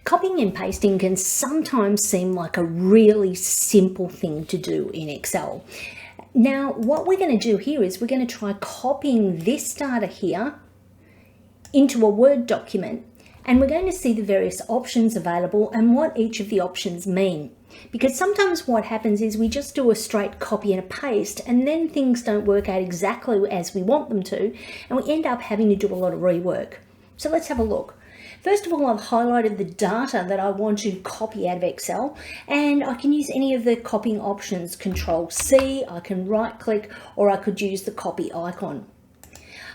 Copying and pasting can sometimes seem like a really simple thing to do in Excel. Now, what we're going to do here is we're going to try copying this data here into a Word document, and we're going to see the various options available and what each of the options mean. Because sometimes what happens is we just do a straight copy and a paste, and then things don't work out exactly as we want them to, and we end up having to do a lot of rework. So let's have a look. First of all, I've highlighted the data that I want to copy out of Excel, and I can use any of the copying options. Control C, I can right click, or I could use the copy icon.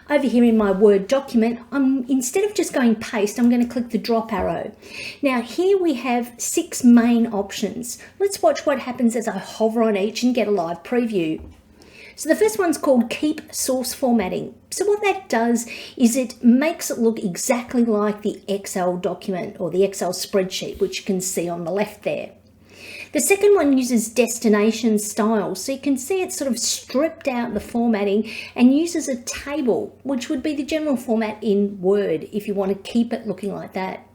Over here in my Word document, instead of just going paste, I'm going to click the drop arrow. Now here we have 6 main options. Let's watch what happens as I hover on each and get a live preview. So the first one's called Keep Source Formatting. So what that does is it makes it look exactly like the Excel document or the Excel spreadsheet, which you can see on the left there. The second one uses destination style. So you can see it's sort of stripped out the formatting and uses a table, which would be the general format in Word if you want to keep it looking like that.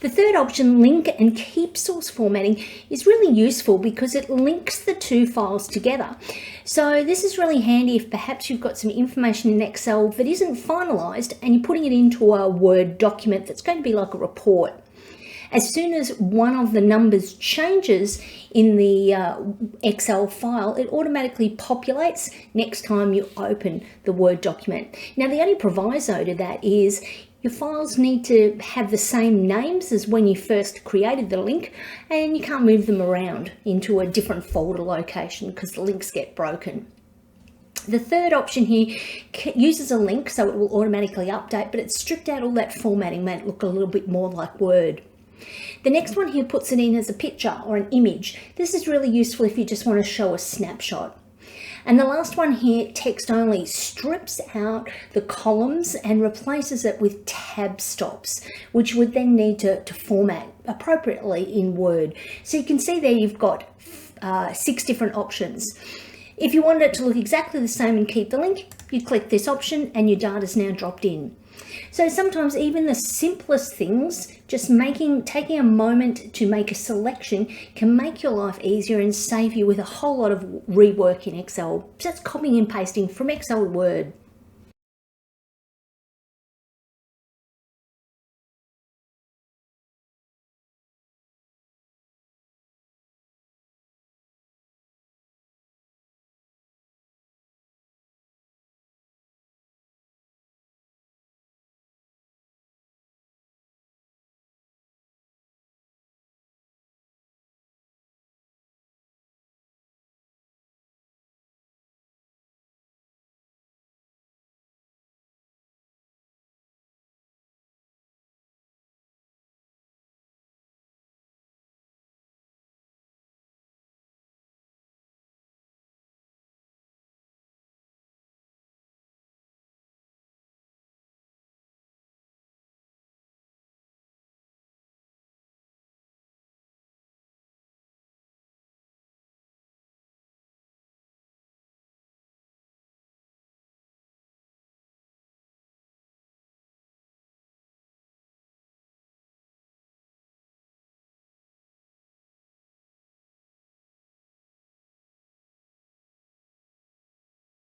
The third option, Link and Keep Source Formatting, is really useful because it links the two files together. So this is really handy if perhaps you've got some information in Excel that isn't finalized and you're putting it into a Word document that's going to be like a report. As soon as one of the numbers changes in the Excel file, it automatically populates next time you open the Word document. Now, the only proviso to that is your files need to have the same names as when you first created the link, and you can't move them around into a different folder location because the links get broken. The third option here uses a link, so it will automatically update, but it's stripped out all that formatting, made it look a little bit more like Word. The next one here puts it in as a picture or an image. This is really useful if you just want to show a snapshot. And the last one here, text only, strips out the columns and replaces it with tab stops, which would then need to format appropriately in Word. So you can see there you've got 6 different options. If you wanted it to look exactly the same and keep the link, you click this option and your data is now dropped in. So sometimes even the simplest things, just taking a moment to make a selection can make your life easier and save you with a whole lot of rework in Excel. So that's copying and pasting from Excel to Word.